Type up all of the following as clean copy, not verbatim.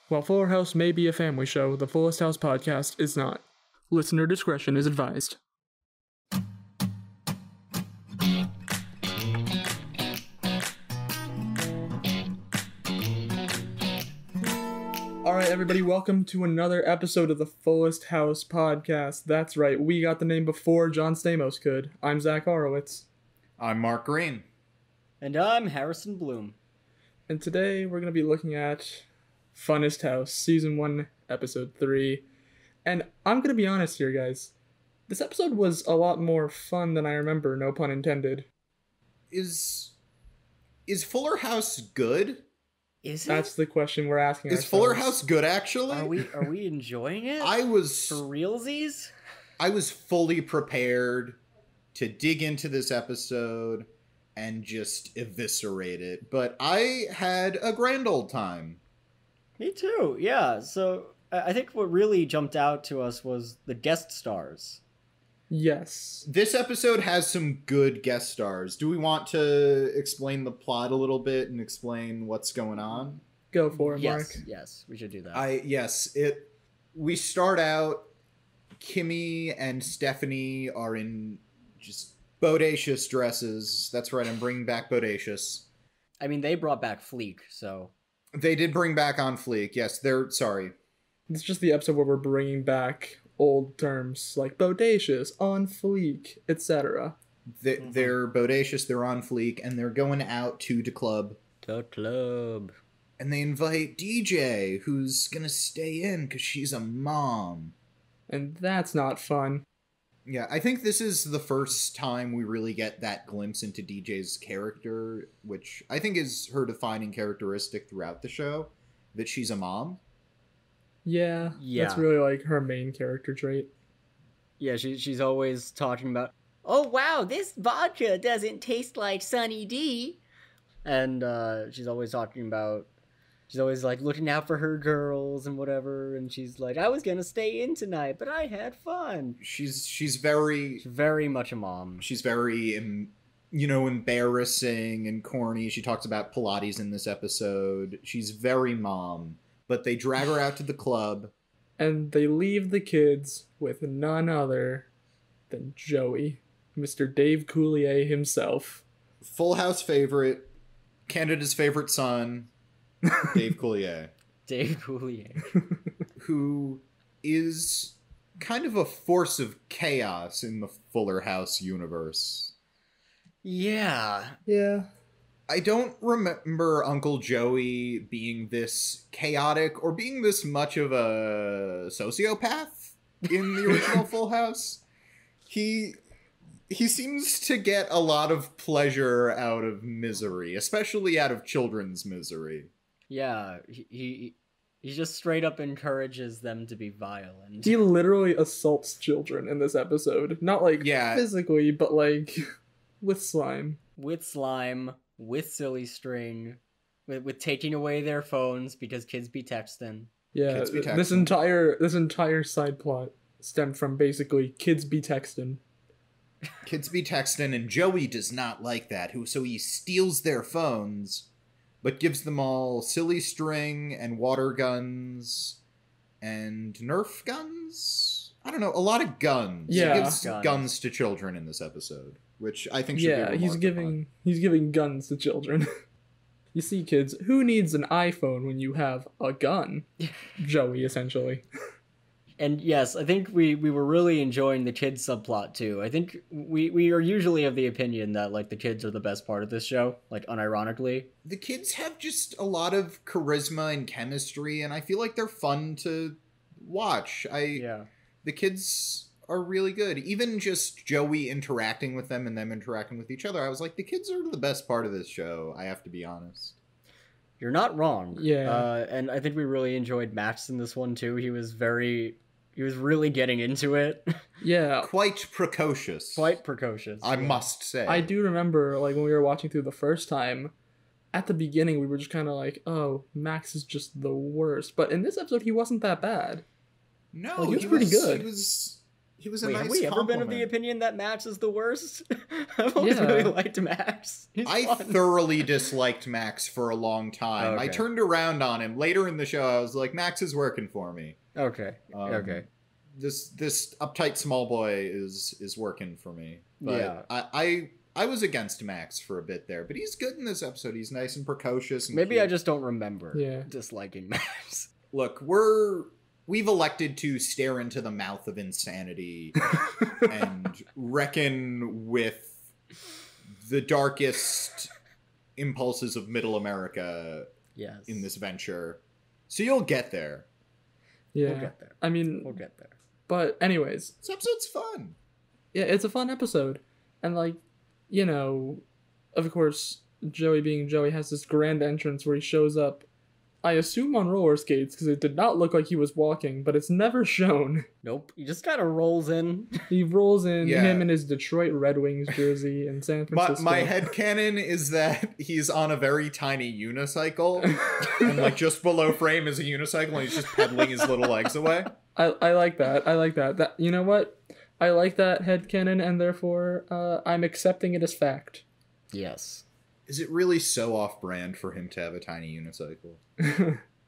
While Fuller House may be a family show, the Fullest House podcast is not. Listener discretion is advised. Alright, everybody, welcome to another episode of the Fullest House podcast. That's right, we got the name before John Stamos could. I'm Zach Horowitz. I'm Mark Greene. And I'm Harrison Bloom. And today we're going to be looking at Funnest House, Season 1, Episode 3. And I'm going to be honest here, guys. This episode was a lot more fun than I remember, no pun intended. Is Fuller House good? Is it? That's the question we're asking Is ourselves. Fuller House good, actually? Are we enjoying it? I was For realsies? I was fully prepared to dig into this episode and just eviscerate it, but I had a grand old time. Me too, yeah. So, I think what really jumped out to us was the guest stars. Yes. This episode has some good guest stars. Do we want to explain the plot a little bit and explain what's going on? Go for it, Yes, Mark. yes, we should do that. We start out, Kimmy and Stephanie are in just bodacious dresses. That's right, I'm bringing back bodacious. I mean, they brought back Fleek, so... They did bring back On Fleek. Yes, sorry. It's just the episode where we're bringing back old terms like bodacious, on fleek, etc. They're bodacious, they're on fleek, and they're going out to the club. The club. And they invite DJ, who's gonna stay in because she's a mom. And that's not fun. Yeah, I think this is the first time we really get that glimpse into DJ's character, which I think is her defining characteristic throughout the show, that she's a mom. Yeah, that's really like her main character trait. Yeah, she's always talking about, oh wow, this vodka doesn't taste like Sunny D. And she's always talking about, she's always like looking out for her girls and whatever, and she's like, I was gonna stay in tonight, but I had fun. She's very much a mom. She's very, embarrassing and corny. She talks about Pilates in this episode. She's very mom. But they drag her out to the club. And they leave the kids with none other than Joey, Mr. Dave Coulier himself. Full House favorite, Canada's favorite son, Dave Coulier. Dave Coulier. Who is kind of a force of chaos in the Fuller House universe. Yeah. Yeah. I don't remember Uncle Joey being this chaotic or being this much of a sociopath in the original Full House. He seems to get a lot of pleasure out of misery, especially out of children's misery. Yeah, he just straight up encourages them to be violent. He literally assaults children in this episode. Not like physically, but like with slime. With slime. With silly string, with taking away their phones because kids be texting. Yeah, this entire side plot stemmed from basically kids be texting. Kids be texting, and Joey does not like that. So he steals their phones, but gives them all silly string and water guns and Nerf guns. I don't know, a lot of guns. Yeah, he gives guns to children in this episode. Which I think should be remarked upon. He's giving guns to children. You see, kids, who needs an iPhone when you have a gun? Joey, essentially. And yes, I think we were really enjoying the kids subplot too. I think we are usually of the opinion that like the kids are the best part of this show, like unironically. The kids have just a lot of charisma and chemistry, and I feel like they're fun to watch. The kids are really good. Even just Joey interacting with them and them interacting with each other, I was like, the kids are the best part of this show, I have to be honest. You're not wrong. Yeah. And I think we really enjoyed Max in this one too. He was really getting into it. Yeah. Quite precocious. I must say. I do remember, like, when we were watching through the first time, at the beginning we were just kind of like, oh, Max is just the worst. But in this episode, he wasn't that bad. No, like, he was pretty good. He was a Wait, nice have we ever been of the compliment. opinion that Max is the worst? I've always Yeah. really liked Max. He's I fun. thoroughly disliked Max for a long time. I Okay. turned around on him later in the show. I was like, Max is working for me. Okay. Okay. This uptight small boy is working for me. But Yeah. I was against Max for a bit there, but he's good in this episode. He's nice and precocious. And Maybe cute. I just don't remember Yeah. disliking Max. Look, we've elected to stare into the mouth of insanity and reckon with the darkest impulses of middle America Yes. in this venture. So you'll get there. Yeah. We'll get there. I mean, We'll get there. but anyways, This episode's fun. yeah, it's a fun episode. And like, you know, of course, Joey being Joey has this grand entrance where he shows up, I assume on roller skates, because it did not look like he was walking, but it's never shown. Nope. He just kind of rolls in. He rolls in, Yeah. him in his Detroit Red Wings jersey in San Francisco. My headcanon is that he's on a very tiny unicycle, and like just below frame is a unicycle, and he's just pedaling his little legs away. I like that. I like that. That, you know what? I like that headcanon, and therefore I'm accepting it as fact. Yes. Is it really so off-brand for him to have a tiny unicycle?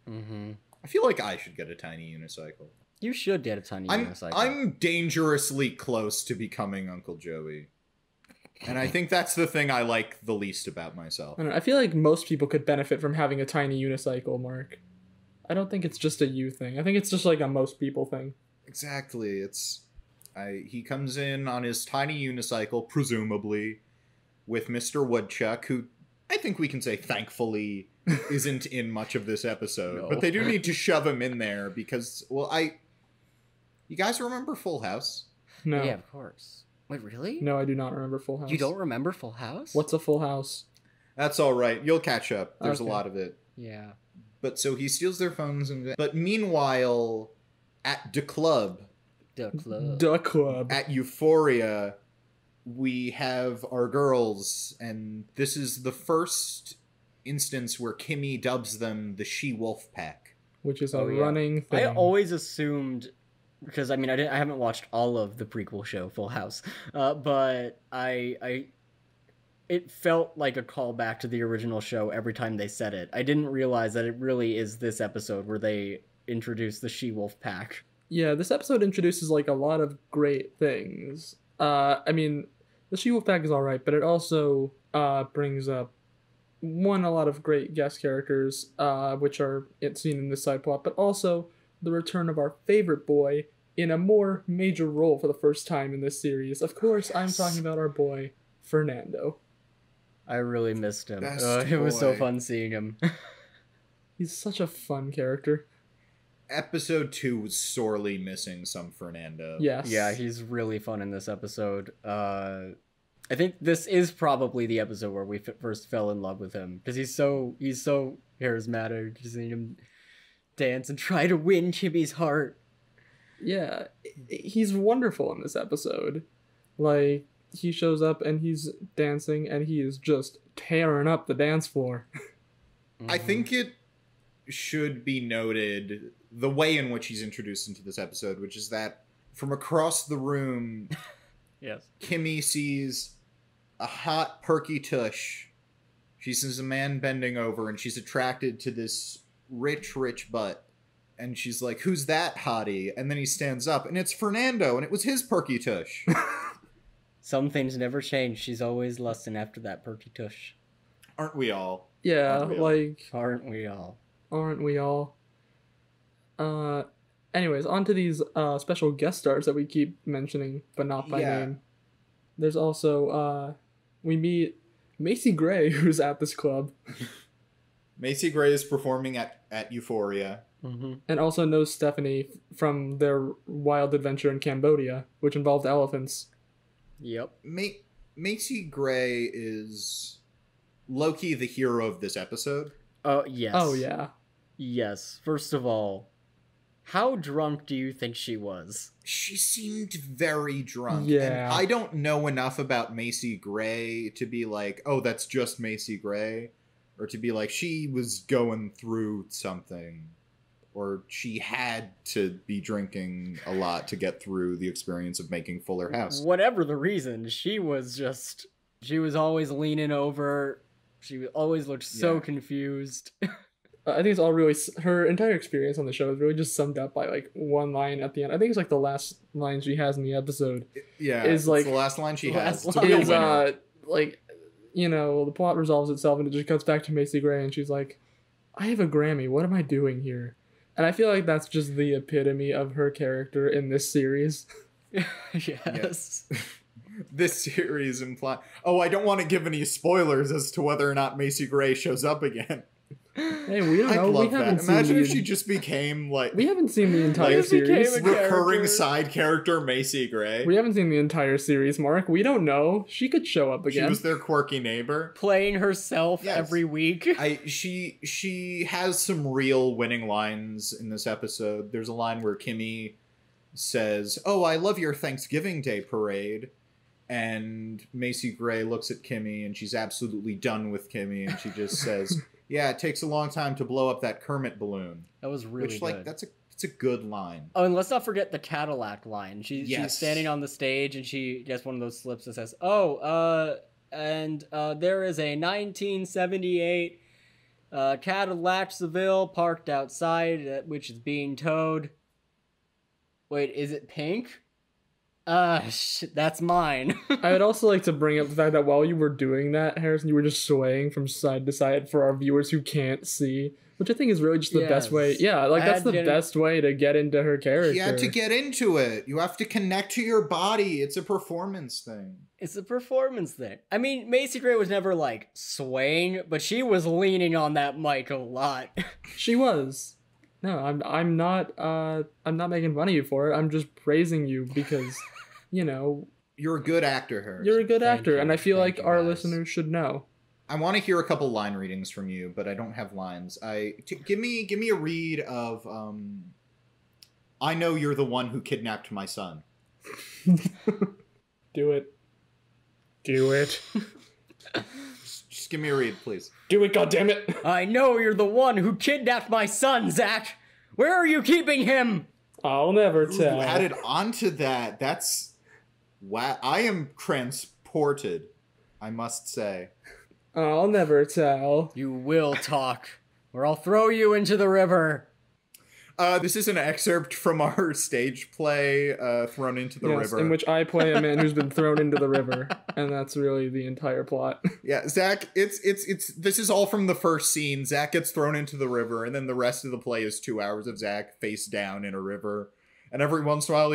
Mm-hmm. I feel like I should get a tiny unicycle. You should get a tiny unicycle. I'm dangerously close to becoming Uncle Joey. And I think that's the thing I like the least about myself. I don't know, I feel like most people could benefit from having a tiny unicycle, Mark. I don't think it's just a you thing. I think it's just like a most people thing. Exactly. He comes in on his tiny unicycle, presumably, with Mr. Woodchuck, who I think we can say thankfully isn't in much of this episode. No. But they do need to shove him in there because, well, you guys remember Full House? No. Yeah, of course. Wait, really? No, I do not remember Full House. You don't remember Full House? What's a Full House? That's all right. You'll catch up. There's Okay. a lot of it. Yeah. But so he steals their phones, but meanwhile, at the club, The club. The Club. at Euphoria, we have our girls, and this is the first instance where Kimmy dubs them the She-Wolf Pack. Which is a Oh, yeah. running thing. I always assumed, because I mean I haven't watched all of the prequel show Full House, but it felt like a callback to the original show every time they said it. I didn't realize that it really is this episode where they introduce the She-Wolf Pack. Yeah, this episode introduces like a lot of great things. I mean, the She-Wolf Pack is alright, but it also brings up a lot of great guest characters, which are seen in this side plot, but also the return of our favorite boy in a more major role for the first time in this series. Of course, I'm talking about our boy, Fernando. I really missed him. Best It was so boy. fun seeing him. He's such a fun character. Episode 2 was sorely missing some Fernando. Yes. Yeah, he's really fun in this episode. I think this is probably the episode where we first fell in love with him because he's so charismatic. Just seeing him dance and try to win Chibi's heart. Yeah, he's wonderful in this episode. Like, he shows up and he's dancing and he is just tearing up the dance floor. I think it should be noted the way in which he's introduced into this episode, which is that from across the room, Yes. Kimmy sees a hot, perky tush. She sees a man bending over, and she's attracted to this rich butt. And she's like, "Who's that hottie?" And then he stands up, and it's Fernando, and it was his perky tush. Some things never change. She's always lusting after that perky tush. Aren't we all? Yeah, Aren't we all? like, Aren't we all? aren't we all? Anyways, on to these special guest stars that we keep mentioning, but not by Yeah. name. There's also, we meet Macy Gray, who's at this club, Macy Gray is performing at Euphoria. Mm-hmm. and also knows Stephanie from their wild adventure in Cambodia, which involved elephants. Yep. Macy Gray is low-key the hero of this episode. Oh, yes. Oh, yeah. Yes. First of all, how drunk do you think she was? She seemed very drunk. Yeah. And I don't know enough about Macy Gray to be like, oh, that's just Macy Gray. Or to be like, she was going through something. or she had to be drinking a lot to get through the experience of making Fuller House. Whatever the reason, she was always leaning over. She always looked so confused. I think it's all really, her entire experience on the show is really just summed up by like one line at the end. I think it's like the last line she has in the episode. Yeah, is like the last line she has. It's a is real winner. like, you know, the plot resolves itself and it just cuts back to Macy Gray and she's like, I have a Grammy. What am I doing here? And I feel like that's just the epitome of her character in this series. Yes. This series implies... Oh, I don't want to give any spoilers as to whether or not Macy Gray shows up again. Hey, we don't know. I'd love We haven't that. Imagine seen if she just became like... We haven't seen the entire Like, series. became a recurring character. side character Macy Gray. We haven't seen the entire series, Mark. We don't know. She could show up She again. was their quirky neighbor. Playing herself Yes. every week. She has some real winning lines in this episode. There's a line where Kimmy says, "Oh, I love your Thanksgiving Day parade." And Macy Gray looks at Kimmy and she's absolutely done with Kimmy and she just says, "Yeah, it takes a long time to blow up that Kermit balloon." That was really Which, good. like, it's a good line. Oh, and let's not forget the Cadillac line. She's Yes. standing on the stage and she gets one of those slips that says, "Oh, there is a 1978 Cadillac Seville parked outside, which is being towed." Wait, is it pink? That's mine. I would also like to bring up the fact that while you were doing that, Harrison, you were just swaying from side to side for our viewers who can't see, which I think is really just the best way. Yeah, like that's the best way to get into her character. You have to get into it. You have to connect to your body. It's a performance thing. It's a performance thing. I mean, Macy Gray was never like swaying, but she was leaning on that mic a lot. She was. No, I'm not making fun of you for it. I'm just praising you because, you know, You're a good actor, Harrison. you're a good Thank actor, you. and I feel Thank like you, our guys. listeners should know. I want to hear a couple line readings from you, but I don't have lines. Give me a read of I know you're the one who kidnapped my son. Do it. Do it. Just give me a read, please. Do it, goddammit! I know you're the one who kidnapped my son, Zach. Where are you keeping him? I'll never Ooh, tell. added onto that. That's wow. I am transported, I must say. I'll never tell. You will talk, or I'll throw you into the river. This is an excerpt from our stage play, Thrown into the River. In which I play a man who's been thrown into the river, and that's really the entire plot. Yeah, Zach, it's this is all from the first scene. Zach gets thrown into the river, and then the rest of the play is 2 hours of Zach face down in a river. And every once in a while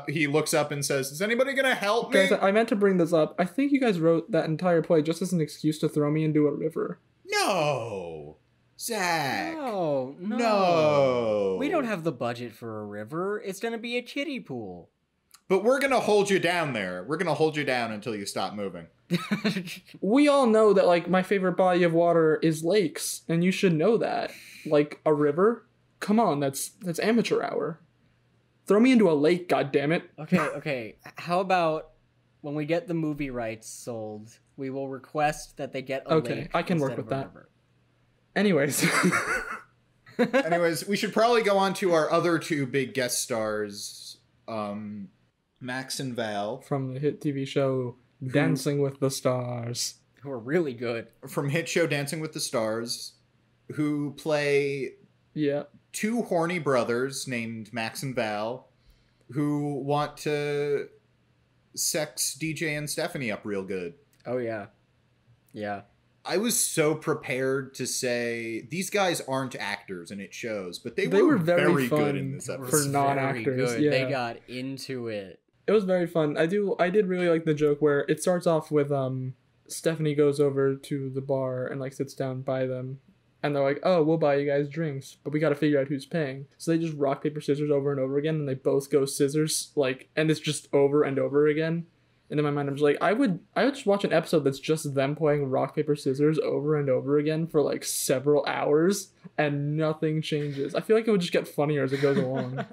he looks up and says, "Is anybody gonna help me?" Guys, I meant to bring this up. I think you guys wrote that entire play just as an excuse to throw me into a river. No! Zach! No. We don't have the budget for a river. It's gonna be a kiddie pool. But we're gonna hold you down there. We're gonna hold you down until you stop moving. We all know that, like, my favorite body of water is lakes, and you should know that. Like, a river? Come on, that's amateur hour. Throw me into a lake, goddammit. Okay. How about when we get the movie rights sold, we will request that they get a lake. I can work instead with of a that. river. Anyways. Anyways, we should probably go on to our other two big guest stars, Max and Val. From the hit TV show Dancing with the Stars. Who are really good. From hit show Dancing with the Stars, who play Yeah. two horny brothers named Max and Val, who want to sex DJ and Stephanie up real good. Oh, yeah. Yeah. I was so prepared to say these guys aren't actors, and it shows, but they They were were very very good fun in this episode. for non-actors, Very good. yeah. They got into it. It was very fun. I did really like the joke where it starts off with Stephanie goes over to the bar and like sits down by them, and they're like, "Oh, we'll buy you guys drinks, but we got to figure out who's paying." So they just rock paper scissors over and over again, and they both go scissors, like, and it's just over and over again. And in my mind, I'm just like, I would just watch an episode that's just them playing rock paper scissors over and over again for like several hours, and nothing changes. I feel like it would just get funnier as it goes along.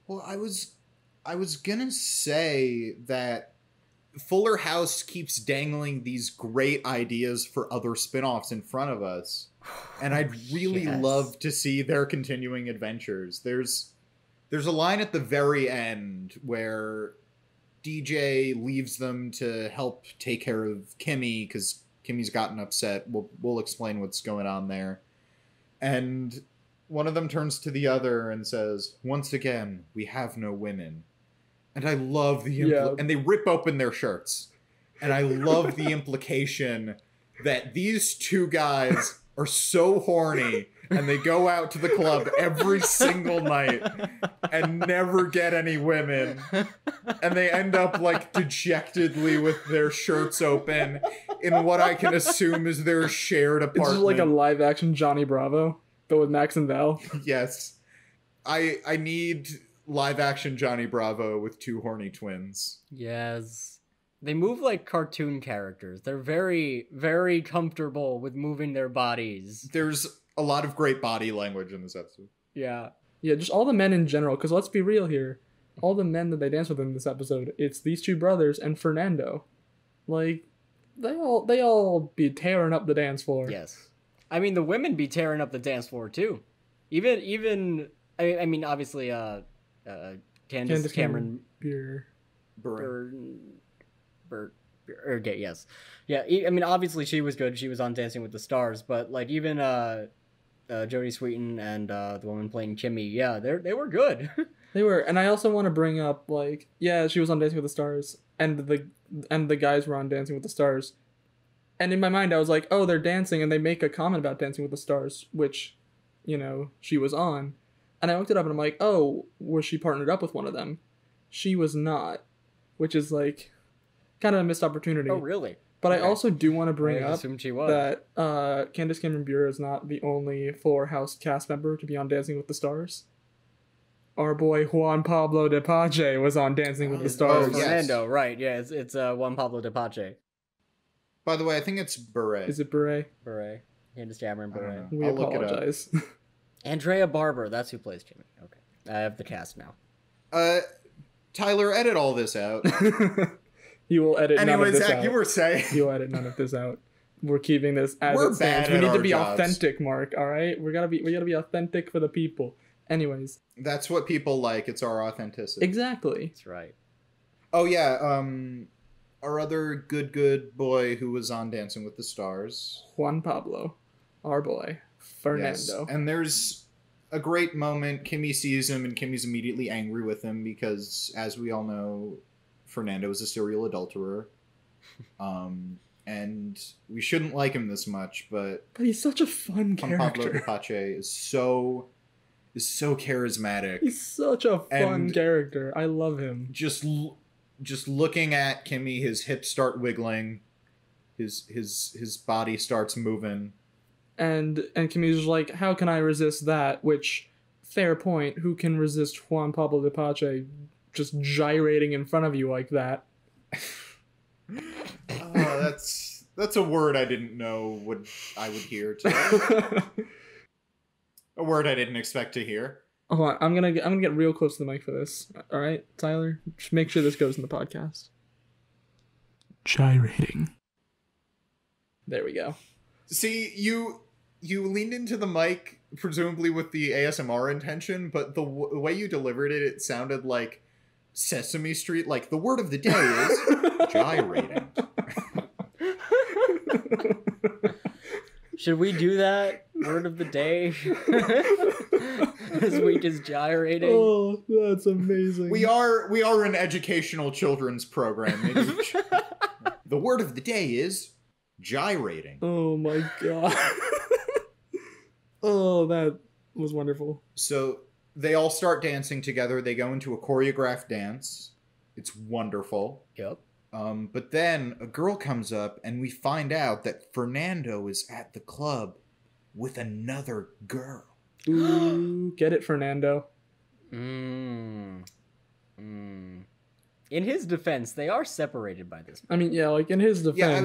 Well, I was gonna say that Fuller House keeps dangling these great ideas for other spin-offs in front of us. And I'd really Yes. love to see their continuing adventures. There's a line at the very end where DJ leaves them to help take care of Kimmy because Kimmy's gotten upset. We'll explain what's going on there. And one of them turns to the other and says, "Once again, we have no women." And I love the and they rip open their shirts. And I love the implication that these two guys are so horny and they go out to the club every single night and never get any women. And they end up like dejectedly with their shirts open in what I can assume is their shared apartment. It's just like a live action Johnny Bravo, but with Max and Val. Yes. I need live action Johnny Bravo with two horny twins. Yes. They move like cartoon characters. They're very, very comfortable with moving their bodies. There's a lot of great body language in this episode. Yeah. Yeah, just all the men in general, because let's be real here. All the men that they dance with in this episode, it's these two brothers and Fernando. Like, they all be tearing up the dance floor. Yes. I mean, the women be tearing up the dance floor too. Even I mean, obviously, Candace Cameron Bure. Yes. Yeah, I mean, obviously she was good. She was on Dancing with the Stars, but like even Jodie Sweetin and the woman playing Kimmy, yeah, they were good. They were, and I also want to bring up, like, yeah, she was on Dancing with the Stars, and the guys were on Dancing with the Stars. And in my mind, I was like, oh, they're dancing, and they make a comment about Dancing with the Stars, which, you know, she was on. And I looked it up, and I'm like, oh, was she partnered up with one of them? She was not, which is, like, kind of a missed opportunity. Oh, really? But Okay. I also do want to bring up assumed she was. that Candace Cameron Bure is not the only Fuller House cast member to be on Dancing with the Stars. Our boy Juan Pablo Di Pace was on Dancing with the Stars. Oh, yes. Fernando, right? Yeah, it's Juan Pablo Di Pace. By the way, I think it's Beret. Is it Bure? Bure. Candace Cameron I don't Bure. know. We I'll look it up. apologize. Andrea Barber, that's who plays Jimmy. Okay. I have the cast now. Tyler, edit all this out. You will edit none of Anyway, this Zach, out. you were saying. You'll edit none of this out. We're keeping this as We're it stands. bad We at need to our be jobs. authentic, Mark. All right, we gotta be authentic for the people. Anyways, That's what people like. It's our authenticity. exactly. That's right. Oh yeah, our other good boy who was on Dancing with the Stars. Juan Pablo, our boy, Fernando. Yes. And there's a great moment. Kimmy sees him, and Kimmy's immediately angry with him because, as we all know, Fernando is a serial adulterer. And we shouldn't like him this much, but But he's such a fun Juan Pablo Di character. Pace is so charismatic. He's such a fun And- character. I love him. Just looking at Kimmy, his hips start wiggling, his body starts moving. And Kimmy's just like, how can I resist that? Which, fair point. Who can resist Juan Pablo Di Pace just gyrating in front of you like that? Oh, that's a word I didn't know I would hear today. A word I didn't expect to hear. Hold on, I'm gonna get real close to the mic for this. All right, Tyler, just make sure this goes in the podcast. Gyrating. There we go. See, you leaned into the mic presumably with the ASMR intention, but the way you delivered it, it sounded like Sesame Street. Like the word of the day is gyrating. Should we do that? Word of the day? This week is gyrating. Oh, that's amazing. We are an educational children's program. Maybe the word of the day is gyrating. Oh my god. Oh, that was wonderful. So they all start dancing together. They go into a choreographed dance. It's wonderful. Yep. But then a girl comes up and we find out that Fernando is at the club with another girl. Ooh, get it, Fernando. In his defense, they are separated by this. I mean, yeah, like in his defense. Yeah,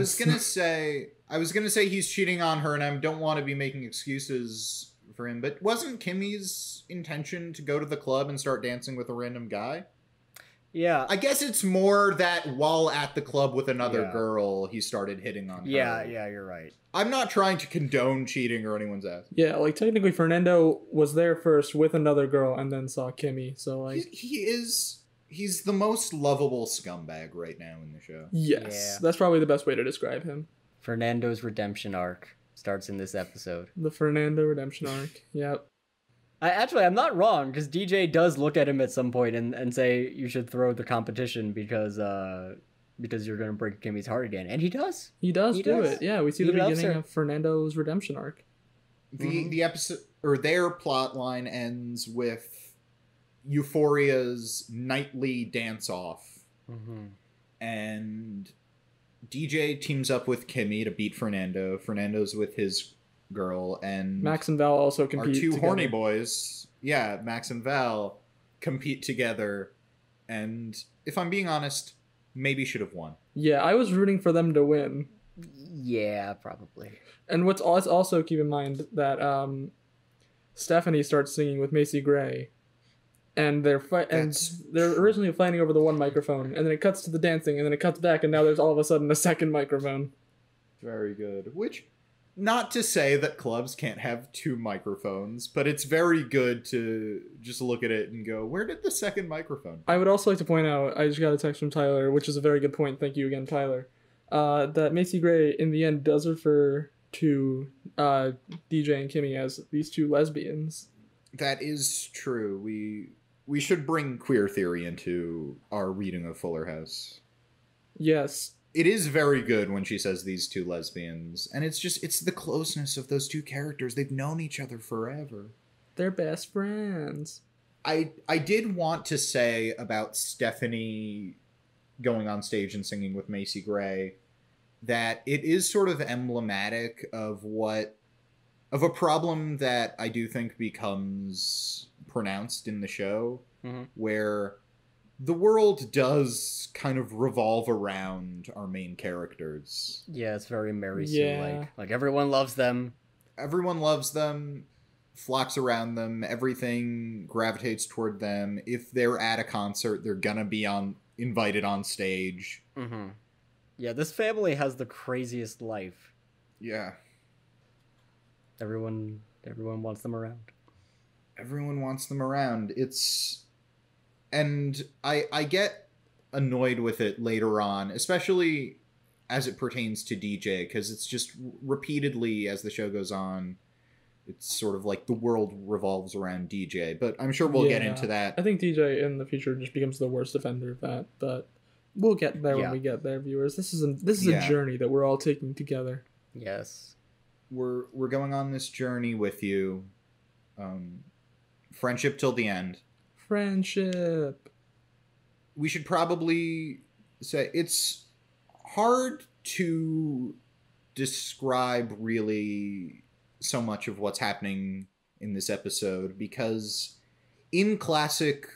I was gonna say he's cheating on her, and I don't want to be making excuses for him. But wasn't Kimmy's intention to go to the club and start dancing with a random guy? Yeah. I guess it's more that while at the club with another Yeah. girl, he started hitting on her. Yeah, you're right. I'm not trying to condone cheating or anyone's ass. Yeah, like technically Fernando was there first with another girl and then saw Kimmy. So like He's the most lovable scumbag right now in the show. yes, Yeah. that's probably the best way to describe him. Fernando's redemption arc starts in this episode. The Fernando redemption arc. Yep. I'm not wrong, because DJ does look at him at some point and say you should throw the competition because you're gonna break Kimmy's heart again, and he does. He does do does. it. Yeah, we see He the loves beginning her. of Fernando's redemption arc. The episode or their plot line ends with Euphoria's nightly dance off, and DJ teams up with Kimmy to beat Fernando. Fernando's with his girl, and Max and Val also our compete two together. horny boys, Max and Val, compete together, and if I'm being honest, maybe should have won. Yeah, I was rooting for them to win. Yeah, probably. And let's also keep in mind that Stephanie starts singing with Macy Gray, and they're originally fighting over the one microphone, and then it cuts to the dancing, and then it cuts back, and now there's all of a sudden a second microphone. Very good. Which, not to say that clubs can't have two microphones, but it's very good to just look at it and go, where did the second microphone? I would also like to point out, I just got a text from Tyler, which is a very good point. Thank you again, Tyler. That Macy Gray in the end does refer to DJ and Kimmy as these two lesbians. That is true. We should bring queer theory into our reading of Fuller House. Yes. It is very good when she says these two lesbians, and it's the closeness of those two characters. They've known each other forever. They're best friends. I did want to say about Stephanie going on stage and singing with Macy Gray that it is sort of emblematic of a problem that I do think becomes pronounced in the show, where the world does kind of revolve around our main characters. Yeah, it's very Mary Sue like everyone loves them. Everyone loves them, flocks around them, everything gravitates toward them. If they're at a concert, they're gonna be invited on stage. Yeah, this family has the craziest life. Yeah. Everyone wants them around. Everyone wants them around. And I get annoyed with it later on, especially as it pertains to DJ, because it's just repeatedly, as the show goes on, it's sort of like the world revolves around DJ. But I'm sure we'll get into that. I think DJ in the future just becomes the worst offender of that, but we'll get there when we get there, viewers. This is a journey that we're all taking together. Yes. We're going on this journey with you. Friendship till the end. Friendship. We should probably say it's hard to describe really so much of what's happening in this episode, because in classic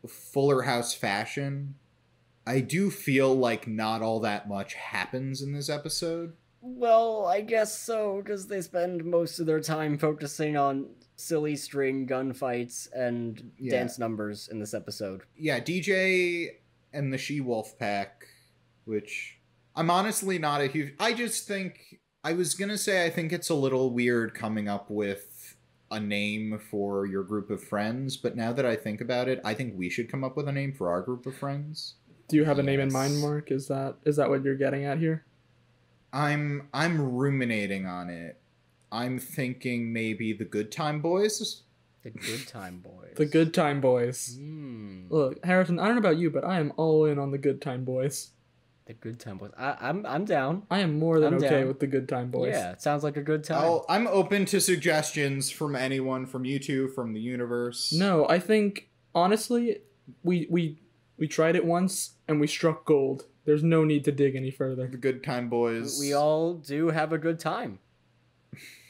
Fuller House fashion, I do feel like not all that much happens in this episode. Well, I guess so, because they spend most of their time focusing on silly string gunfights and dance numbers in this episode. Yeah, DJ and the She-Wolf Pack, which I'm honestly not a huge... I just think... I was gonna say I think it's a little weird coming up with a name for your group of friends, but now that I think about it, I think we should come up with a name for our group of friends. Do you have a name in mind, Mark? Is that what you're getting at here? I'm ruminating on it. I'm thinking maybe the Good Time Boys. The Good Time Boys. The Good Time Boys. Look, Harrison, I don't know about you, but I am all in on the Good Time Boys. The Good Time Boys. I'm down. I am more than okay down with the Good Time Boys. Yeah, it sounds like a good time. I'm open to suggestions from anyone, from you two, from the universe. No, I think honestly, we tried it once and we struck gold. There's no need to dig any further. The Good Time Boys. We all do have a good time.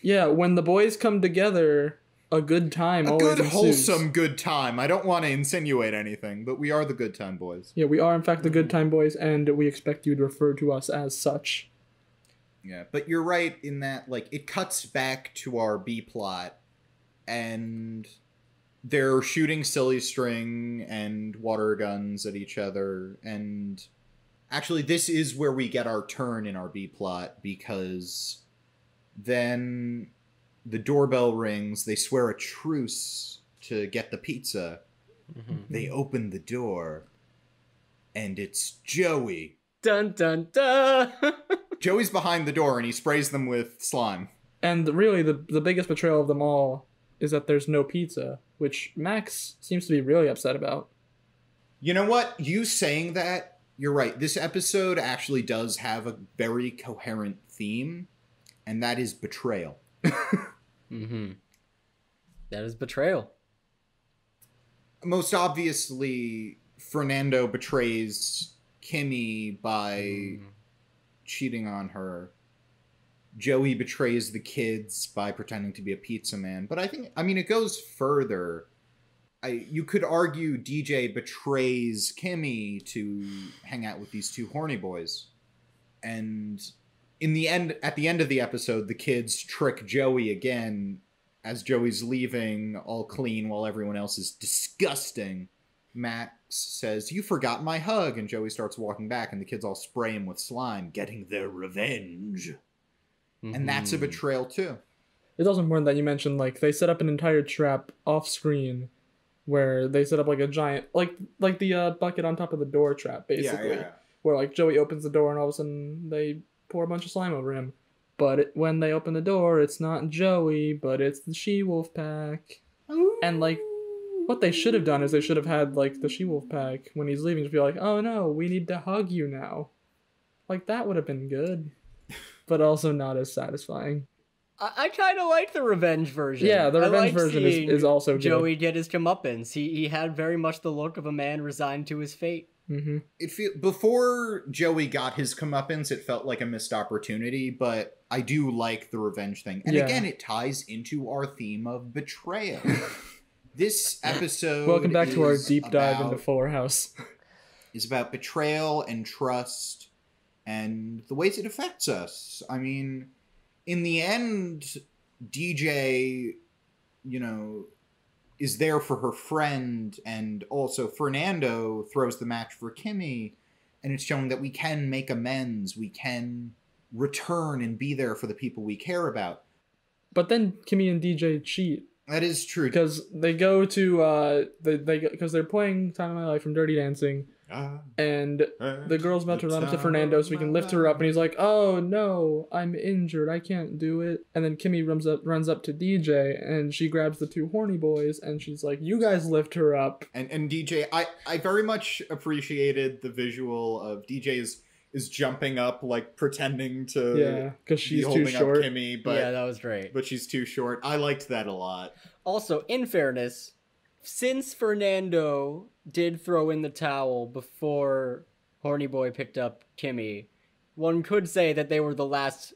Yeah, when the boys come together, a good time always ensues. A good, wholesome good time. I don't want to insinuate anything, but we are the Good Time Boys. Yeah, we are in fact the Good Time Boys, and we expect you to refer to us as such. Yeah, but you're right in that, like, it cuts back to our B plot, and they're shooting silly string and water guns at each other, and actually this is where we get our turn in our B plot, because then the doorbell rings, they swear a truce to get the pizza. They open the door, and it's Joey. Dun dun dun! Joey's behind the door, and he sprays them with slime. And really, the biggest betrayal of them all is that there's no pizza, which Max seems to be really upset about. You know what? You saying that, you're right. This episode actually does have a very coherent theme, and that is betrayal. That is betrayal. Most obviously, Fernando betrays Kimmy by cheating on her. Joey betrays the kids by pretending to be a pizza man. But I mean, it goes further. You could argue DJ betrays Kimmy to hang out with these two horny boys. And at the end of the episode, the kids trick Joey again as Joey's leaving all clean while everyone else is disgusting. Max says, "You forgot my hug," and Joey starts walking back, and the kids all spray him with slime, getting their revenge. And that's a betrayal too. It's also important that you mentioned, like, they set up an entire trap off screen where they set up like a giant, like the bucket on top of the door trap, basically. Yeah. Where like Joey opens the door and all of a sudden they pour a bunch of slime over him. But when they open the door, it's not Joey, but it's the she-wolf pack. And like, what they should have done is they should have had like the she-wolf pack when he's leaving just be like, "Oh no, we need to hug you now." Like, that would have been good. But also not as satisfying. I kind of like the revenge version. Yeah, the revenge version is also good. Joey get his comeuppance. He had very much the look of a man resigned to his fate. Before Joey got his comeuppance, it felt like a missed opportunity, but I do like the revenge thing. And again, it ties into our theme of betrayal. This episode Welcome back to our deep dive into Fuller House. Is about betrayal and trust and the ways it affects us. I mean, in the end, DJ, is there for her friend, and also Fernando throws the match for Kimmy, and it's showing that we can make amends, we can return and be there for the people we care about. But then Kimmy and DJ cheat. That is true. Because they go to, because they're playing Time of My Life from Dirty Dancing, and the girl's about to run up to Fernando so he can lift her up, and he's like, "Oh no, I'm injured, I can't do it." And then Kimmy runs up to DJ, and she grabs the two horny boys, and she's like, "You guys lift her up." And DJ, I very much appreciated the visual of DJ is jumping up, like pretending to because she's too short. Up Kimmy, but yeah, that was great. But she's too short. I liked that a lot. Also, in fairness, since Fernando did throw in the towel before Horny Boy picked up Kimmy, one could say that they were the last.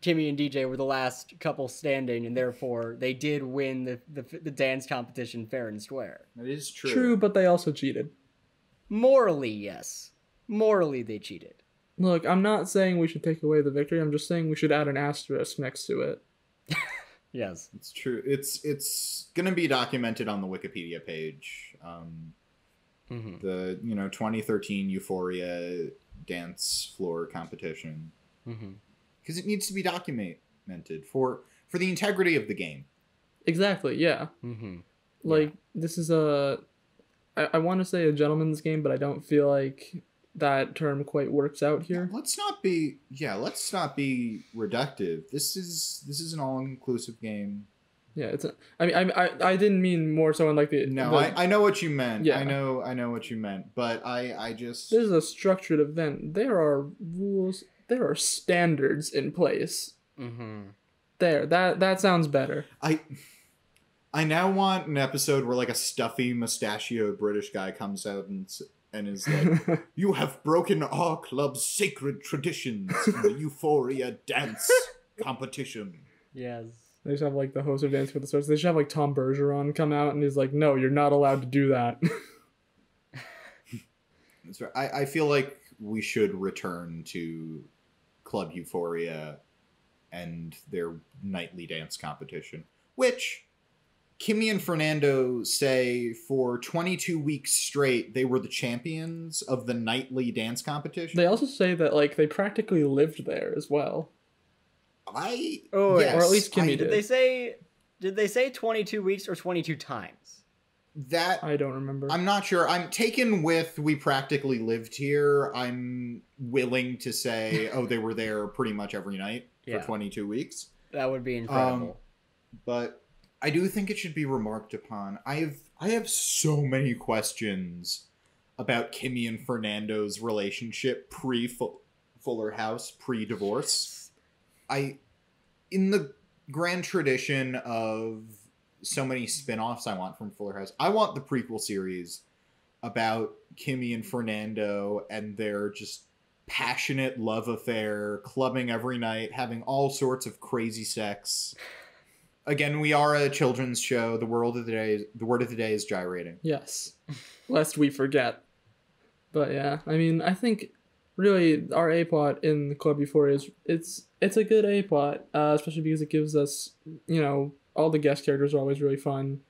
Kimmy and DJ were the last couple standing, and therefore they did win the dance competition fair and square. That is true. True, but they also cheated. Morally, yes. Morally, they cheated. Look, I'm not saying we should take away the victory. I'm just saying we should add an asterisk next to it. Yes. It's true. It's going to be documented on the Wikipedia page. The 2013 Euphoria dance floor competition. Because it needs to be documented for the integrity of the game. Exactly, yeah. This is I want to say a gentleman's game, but I don't feel like that term quite works out here. Let's not be reductive. This is an all-inclusive game. Yeah, I didn't mean more so in like the... No, I know what you meant. Yeah. I know what you meant, but I just... This is a structured event. There are rules, there are standards in place. There, that sounds better. I now want an episode where like a stuffy mustachioed British guy comes out and is like, "You have broken our club's sacred traditions in the Euphoria dance competition." Yes. They should have like the host of Dance with the Stars. They should have like Tom Bergeron come out and he's like, "No, you're not allowed to do that." That's right. I feel like we should return to Club Euphoria and their nightly dance competition, which Kimmy and Fernando say for 22 weeks straight they were the champions of the nightly dance competition. They also say that like they practically lived there as well. Yes, or at least Kimmy Did they say 22 weeks or 22 times? That I don't remember. I'm not sure. I'm taken with we practically lived here. I'm willing to say, oh, they were there pretty much every night for 22 weeks. That would be incredible. But I do think it should be remarked upon. I have so many questions about Kimmy and Fernando's relationship pre-Fuller House, pre-divorce. In the grand tradition of so many spin-offs I want from Fuller House, I want the prequel series about Kimmy and Fernando and their just passionate love affair, clubbing every night, having all sorts of crazy sex. Again, we are a children's show. The word of the day is gyrating. Yes, lest we forget. But yeah, I mean, I think really our A plot in Club Euphoria is it's a good A plot, especially because it gives us, you know, all the guest characters are always really fun.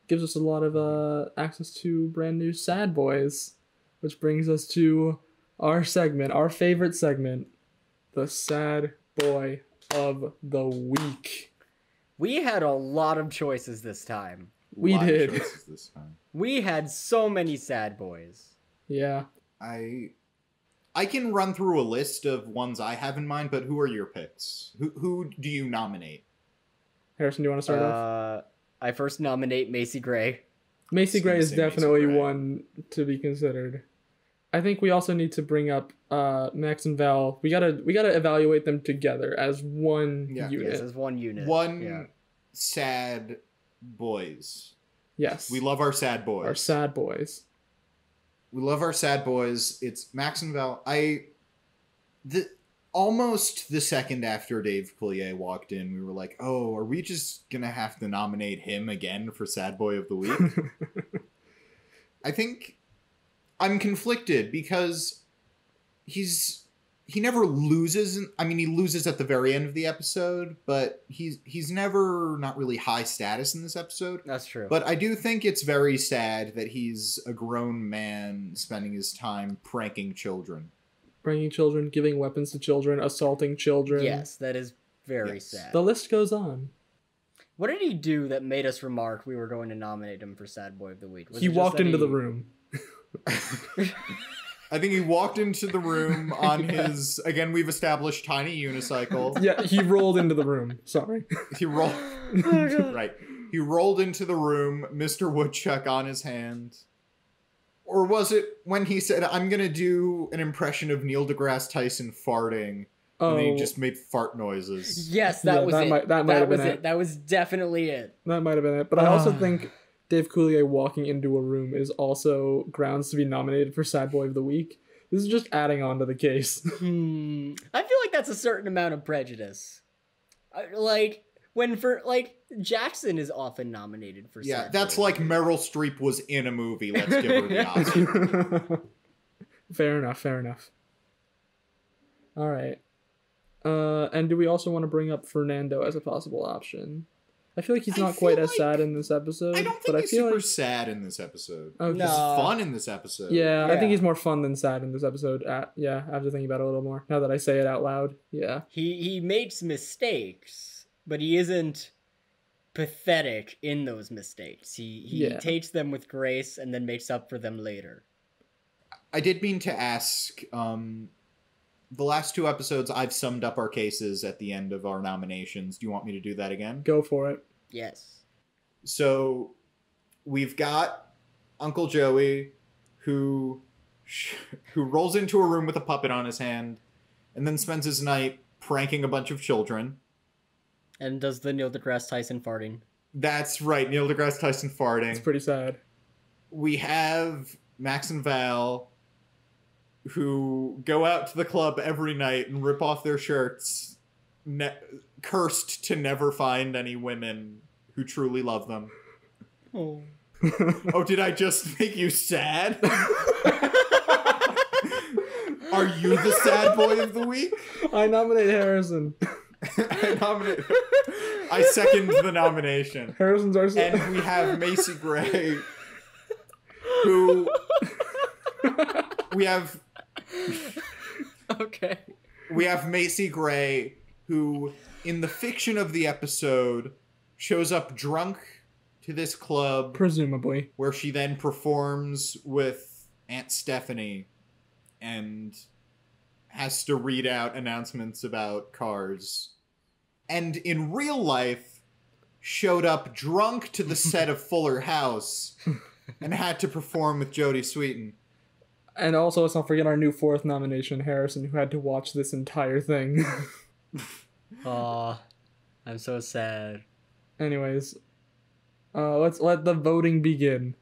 Gives us a lot of access to brand new sad boys, which brings us to our segment, our favorite segment, the sad boy of the week. We had a lot of choices this time. We did. This time. We had so many sad boys. Yeah. I can run through a list of ones I have in mind, but who are your picks? Who do you nominate? Harrison, do you want to start off? I first nominate Macy Gray. Macy Gray is definitely Macy Gray. one to be considered. I think we also need to bring up Max and Val. We gotta evaluate them together as one unit. Yes, as one unit. Sad boys. Yes. We love our sad boys. Our sad boys. We love our sad boys. It's Max and Val. Almost the second after Dave Coulier walked in, we were like, oh, are we just gonna have to nominate him again for Sad Boy of the Week? I think I'm conflicted because he never loses. I mean, he loses at the very end of the episode, but he's never not really high status in this episode. That's true. But I do think it's very sad that he's a grown man spending his time pranking children. Bringing children, giving weapons to children, assaulting children. Yes, that is very sad. The list goes on. What did he do that made us remark we were going to nominate him for Sad Boy of the Week? He walked into the room. I think he walked into the room on his, again, we've established tiny unicycle. Yeah, he rolled into the room. Sorry. He rolled. Right. He rolled into the room, Mr. Woodchuck on his hand. Or was it when he said, I'm going to do an impression of Neil deGrasse Tyson farting, and then he just made fart noises? Yes, that was it. That might have been it. That was definitely it. That might have been it. But I also think Dave Coulier walking into a room is also grounds to be nominated for Sad Boy of the Week. This is just adding on to the case. I feel like that's a certain amount of prejudice. Jackson is often nominated for Yeah, Sad that's Boy. like Meryl Streep was in a movie. Let's give her the Oscar. Fair enough. All right. And do we also want to bring up Fernando as a possible option? I feel like he's not quite as sad in this episode. I don't think but he's super sad in this episode. Okay. He's fun in this episode. Yeah, I think he's more fun than sad in this episode. After thinking about it a little more. Now that I say it out loud, yeah. He makes mistakes, but he isn't pathetic in those mistakes. He takes them with grace and then makes up for them later. I did mean to ask, the last two episodes I've summed up our cases at the end of our nominations. Do you want me to do that again? Go for it. Yes. So we've got Uncle Joey who rolls into a room with a puppet on his hand and then spends his night pranking a bunch of children. And does the Neil deGrasse Tyson farting. That's right, Neil deGrasse Tyson farting. It's pretty sad. We have Max and Val who go out to the club every night and rip off their shirts, cursed to never find any women who truly love them. Oh. Oh, did I just make you sad? Are you the sad boy of the week? I nominate Harrison. I second the nomination. Harrison's our And we have Macy Gray, who we have Okay. we have Macy Gray, who in the fiction of the episode shows up drunk to this club, presumably, where she then performs with Aunt Stephanie and has to read out announcements about cars. And in real life, showed up drunk to the set of Fuller House and had to perform with Jodie Sweetin. And also, let's not forget our new 4th nomination, Harrison, who had to watch this entire thing. Aw, I'm so sad. Anyways, let's let the voting begin.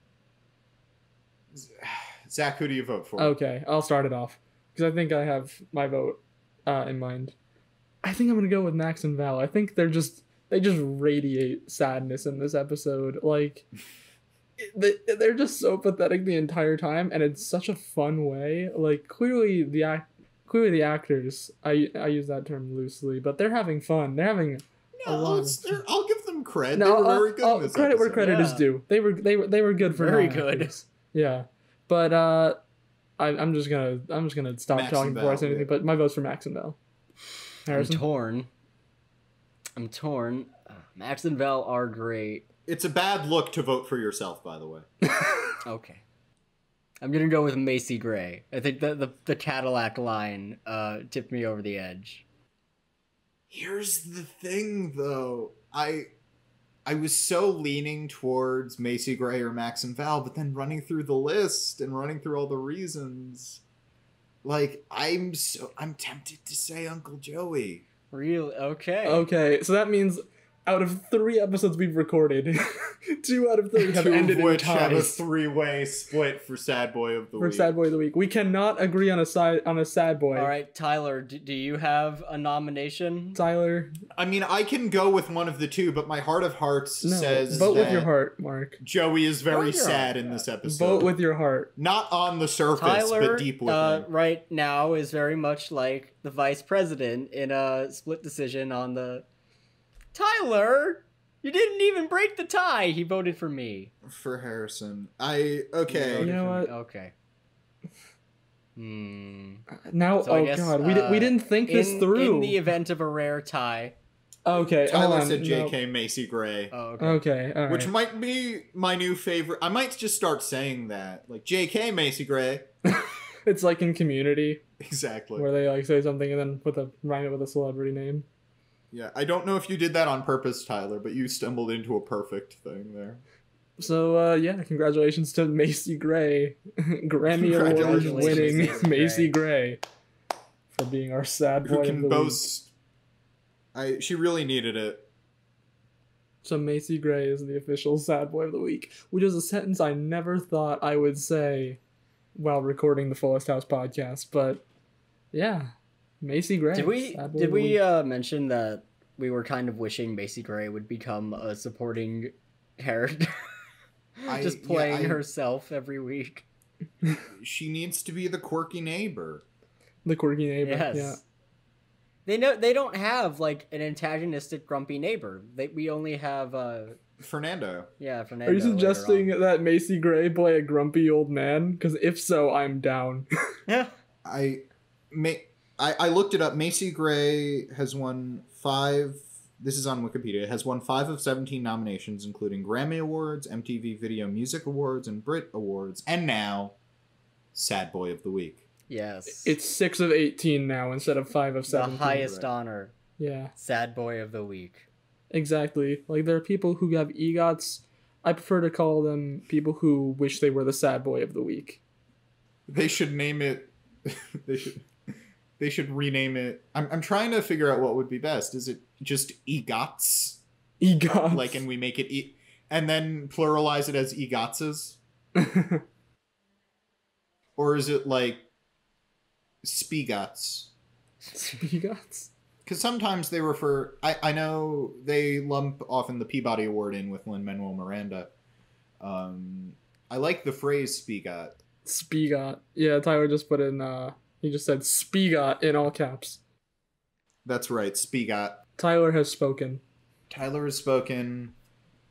Zach, who do you vote for? Okay, I'll start it off because I think I have my vote in mind. I think I'm gonna go with Max and Val. I think they just radiate sadness in this episode. Like, they're just so pathetic the entire time, and it's such a fun way. Like, clearly the actors. I use that term loosely, but they're having fun. They're having a lot. I'll give them credit. No, they were very good in this credit where episode. credit is due. They were good for Very now, good. actors. Yeah, but I'm just gonna stop Max talking and before I say Val, anything. yeah. But my vote's for Max and Val. Harrison? I'm torn. Max and Val are great. It's a bad look to vote for yourself, by the way. Okay. I'm gonna go with Macy Gray. I think the Cadillac line tipped me over the edge. Here's the thing, though. I was so leaning towards Macy Gray or Max and Val, but then running through the list and running through all the reasons, like, I'm tempted to say Uncle Joey. Really? Okay. Okay, so that means out of 3 episodes we've recorded, 2 out of 3 have 2 ended of in which have a ties 3-way split for Sad Boy of the for Week. Sad Boy of the Week. We cannot agree on a sad boy. All right, Tyler, do you have a nomination? Tyler, I mean, I can go with one of the 2, but my heart of hearts says vote with that your heart, Mark. Joey is Vote very with your sad heart. in this episode. Vote with your heart. Not on the surface, Tyler, but deep within. right now is very much like the vice president in a split decision on the... Tyler, you didn't even break the tie. He voted for me. For Harrison. He Okay. voted You know for me. what? Okay. Now, So I oh guess, god, we didn't think this through. In the event of a rare tie. Okay, hold Tyler on, said no. J.K. Macy Gray. Oh, okay. Okay, all right. Which might be my new favorite. I might just start saying that. Like, J.K. Macy Gray. It's like in Community, Exactly. where they like say something and then rhyme it with a celebrity name. Yeah, I don't know if you did that on purpose, Tyler, but you stumbled into a perfect thing there. So, yeah, congratulations to Macy Gray, Grammy Award Congratulations, winning Macy Macy Gray, for being our sad boy Who of can the boast... She really needed it. week. So Macy Gray is the official sad boy of the week, which is a sentence I never thought I would say while recording the Fullest House podcast, but yeah, Macy Gray. Did we sad boy of the week. mention that we were kind of wishing Macy Gray would become a supporting character? Just playing herself every week. She needs to be the quirky neighbor. The quirky neighbor? Yes. Yeah. They don't have like an antagonistic grumpy neighbor. We only have Fernando. Fernando. Are you suggesting later that Macy Gray play a grumpy old man? Because if so, I'm down. on. I looked it up. Macy Gray has won 5. This is on Wikipedia. Has won 5 of 17 nominations, including Grammy Awards, MTV Video Music Awards, and Brit Awards, and now Sad Boy of the Week. Yes. It's 6 of 18 now instead of 5 of the 17. highest right. honor. Yeah, Sad boy of the week. exactly. Like, there are people who have EGOTs. I prefer to call them people who wish they were the sad boy of the week. They should name it. They should rename it. I'm trying to figure out what would be best. Is it just EGOTs? EGOTs. Like, and we make it and then pluralize it as EGOTSes? Or is it like SPIGOTs? EGOTs? Because sometimes they refer... I know they lump often the Peabody Award in with Lin-Manuel Miranda. I like the phrase SPIGOT. Spigot. Yeah, Tyler just put in, he just said Spigot in all caps. That's right, SPIGOT. Tyler has spoken. Tyler has spoken,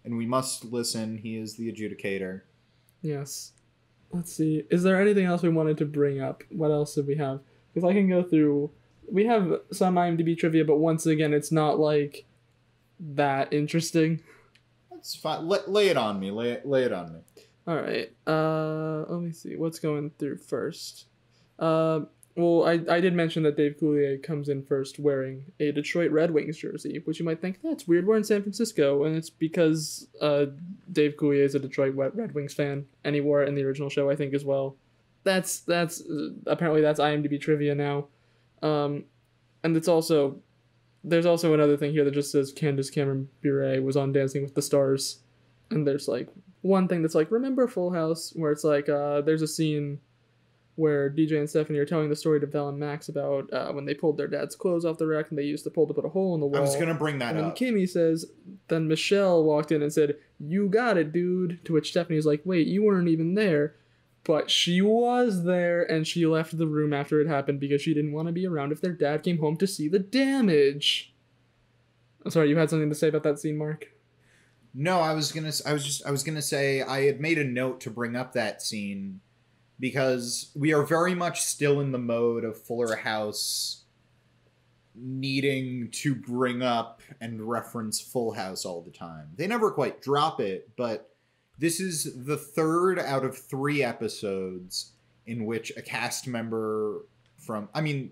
and we must listen. He is the adjudicator. Yes. Let's see. Is there anything else we wanted to bring up? What else did we have? Because I can go through... We have some IMDb trivia, but once again, it's not, like, that interesting. That's fine. Lay it on me. Lay it on me. Alright. Let me see. What's going through first? Well, I did mention that Dave Coulier comes in first wearing a Detroit Red Wings jersey, which you might think, that's weird, we're in San Francisco, and it's because Dave Coulier is a Detroit Red Wings fan, and he wore it in the original show, I think, as well. That's apparently that's IMDb trivia now. And it's also, there's also another thing here that just says Candace Cameron Bure was on Dancing with the Stars, and there's, like, one thing that's like, remember Full House, where it's like, there's a scene where DJ and Stephanie are telling the story to Val and Max about when they pulled their dad's clothes off the rack and they used the pole to put a hole in the wall. I was going to bring that up. up. And then Kimmy says, then Michelle walked in and said, "You got it, dude." To which Stephanie's like, "Wait, you weren't even there." But she was there, and she left the room after it happened because she didn't want to be around if their dad came home to see the damage. I'm sorry, you had something to say about that scene, Mark? No, I was gonna say I had made a note to bring up that scene because we are very much still in the mode of Fuller House needing to bring up and reference Full House all the time. They never quite drop it, but this is the 3rd out of 3 episodes in which a cast member from... I mean,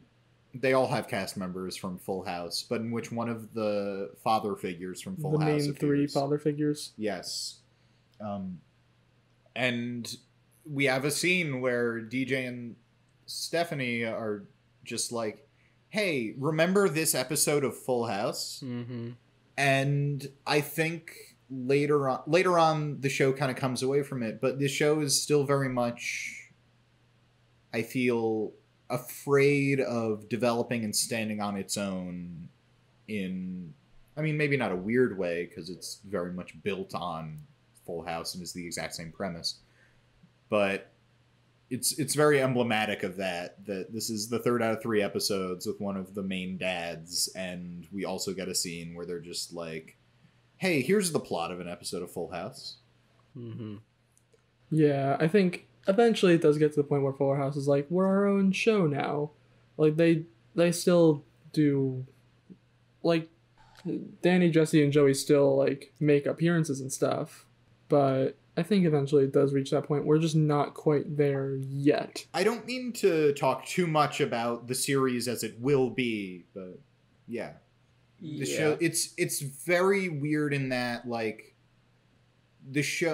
they all have cast members from Full House, but in which one of the father figures from Full House appears. The main 3 father figures? Yes. And we have a scene where DJ and Stephanie are just like, "Hey, remember this episode of Full House?" Mm-hmm. And I think later on the show kind of comes away from it, but the show is still very much, I feel, afraid of developing and standing on its own in, I mean, maybe not a weird way, because it's very much built on Full House and is the exact same premise. But it's very emblematic of that this is the 3rd out of 3 episodes with one of the main dads, and we also get a scene where they're just like, "Hey, here's the plot of an episode of Full House." Mm-hmm. Yeah, I think eventually it does get to the point where Fuller House is like, we're our own show now. Like, they still do, like, Danny, Jesse, and Joey still, like, make appearances and stuff, but I think eventually it does reach that point. We're just not quite there yet. I don't mean to talk too much about the series as it will be, but yeah. The show, it's very weird in that, like,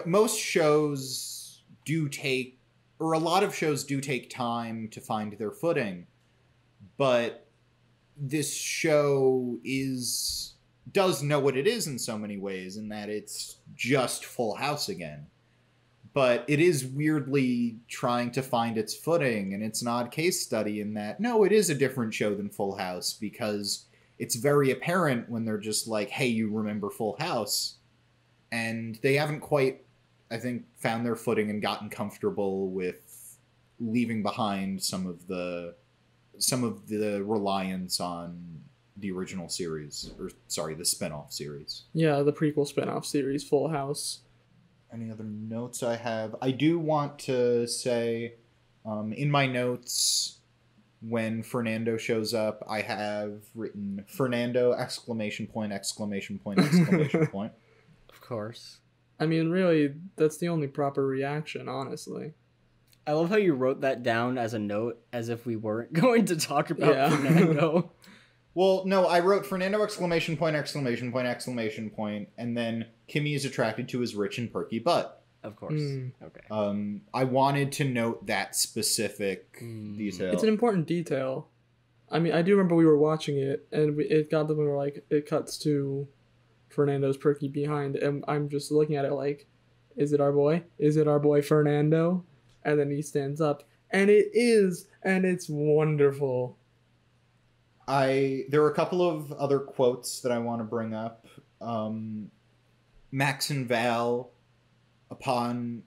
most shows do take, or a lot of shows do take time to find their footing, but this show does know what it is in so many ways, in that it's just Full House again. But it is weirdly trying to find its footing, and it's an odd case study in that, no, it is a different show than Full House, because it's very apparent when they're just like, "Hey, you remember Full House?" And they haven't quite, I think, found their footing and gotten comfortable with leaving behind some of the reliance on the original series, or sorry, the spin-off series. Yeah, the prequel spin-off series, Full House. Any other notes I have? I do want to say, in my notes, when Fernando shows up, I have written Fernando, exclamation point, exclamation point, exclamation point. Of course. I mean, really, that's the only proper reaction, honestly. I love how you wrote that down as a note, as if we weren't going to talk about Fernando. Well, no, I wrote Fernando, exclamation point, exclamation point, exclamation point, and then Kimmy is attracted to his rich and perky butt. Of course. Okay. I wanted to note that specific detail. It's an important detail. I mean, I do remember we were watching it, and it got to the point where, like, it cuts to Fernando's perky behind, and I'm just looking at it like, is it our boy? Is it our boy Fernando? And then he stands up, and it is, and it's wonderful. There are a couple of other quotes that I want to bring up. Max and Val, upon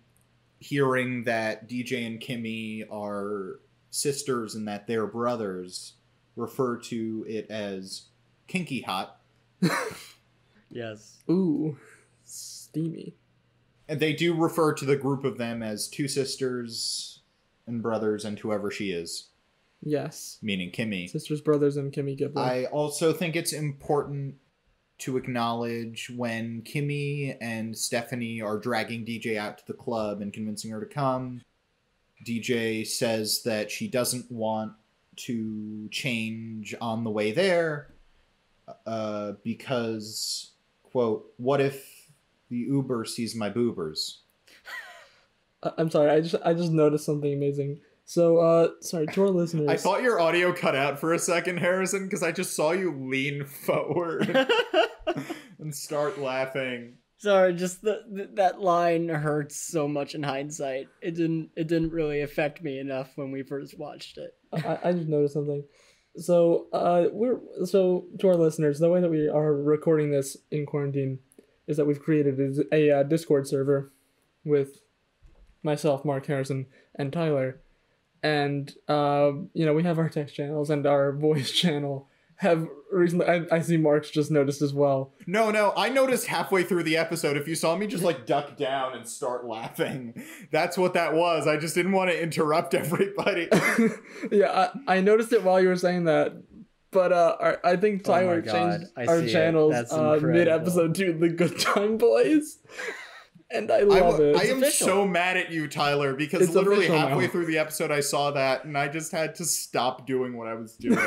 hearing that DJ and Kimmy are sisters and that they're brothers, refer to it as kinky hot. Yes. Ooh, steamy. And they do refer to the group of them as two sisters and brothers and whoever she is. Yes. Meaning Kimmy. Sisters, brothers, and Kimmy Gibbler. I also think it's important to acknowledge when Kimmy and Stephanie are dragging DJ out to the club and convincing her to come. DJ says that she doesn't want to change on the way there because, quote, what if the Uber sees my boobers? I'm sorry, I just noticed something amazing. So, sorry, to our listeners. I thought your audio cut out for a second, Harrison, because I just saw you lean forward and start laughing. Sorry, just that line hurts so much in hindsight. It didn't really affect me enough when we first watched it. I just noticed something. So, to our listeners, the way that we are recording this in quarantine is that we've created a Discord server with myself, Mark, Harrison, and Tyler. And, we have our text channels and our voice channel have recently... I see Mark's just noticed as well. No, I noticed halfway through the episode. If you saw me just, duck down and start laughing, that's what that was. I just didn't want to interrupt everybody. Yeah, I noticed it while you were saying that. But I think Tyler changed our channels mid-episode to the Good Time Boys. And I love it. I am so mad at you, Tyler, because it's literally halfway through the episode I saw that, and I just had to stop doing what I was doing.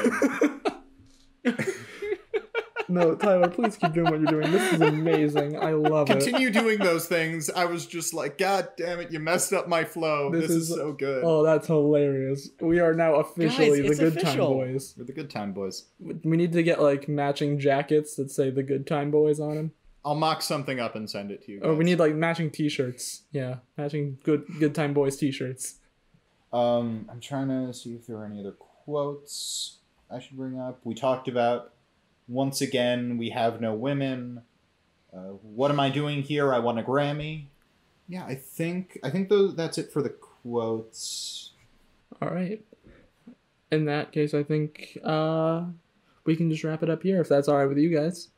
No, Tyler, please keep doing what you're doing. This is amazing. I love Continue doing those things. I was just like, God damn it, you messed up my flow. This is so good. Oh, that's hilarious. We are now officially the Good Time Boys. We're the Good Time Boys. We need to get, matching jackets that say the Good Time Boys on them. I'll mock something up and send it to you guys. Oh, we need, matching t-shirts. Yeah, matching Good Time Boys t-shirts. I'm trying to see if there are any other quotes I should bring up. We talked about, once again, we have no women. What am I doing here? I want a Grammy. Yeah, I think that's it for the quotes. All right. In that case, I think we can just wrap it up here, if that's all right with you guys.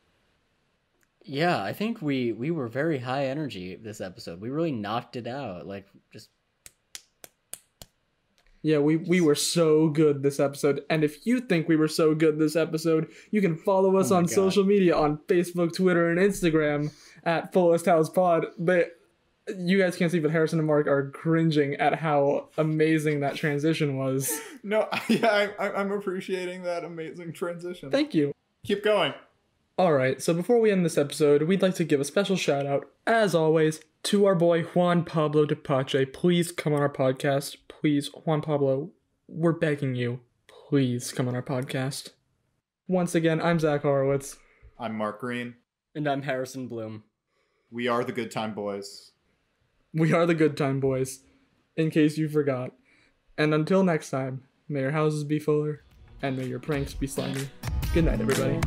Yeah, I think we were very high energy this episode. We really knocked it out. Yeah, we were so good this episode. And if you think we were so good this episode, you can follow us on social media on Facebook, Twitter, and Instagram at Fullest House Pod. You guys can't see, but Harrison and Mark are cringing at how amazing that transition was. No, yeah, I'm appreciating that amazing transition. Thank you. Keep going. Alright, so before we end this episode, we'd like to give a special shout out, as always, to our boy Juan Pablo Di Pace. Please come on our podcast. Please, Juan Pablo, we're begging you. Please come on our podcast. Once again, I'm Zach Horowitz. I'm Mark Greene. And I'm Harrison Bloom. We are the Good Time Boys. We are the Good Time Boys, in case you forgot. And until next time, may your houses be fuller, and may your pranks be slimy. Good night, everybody.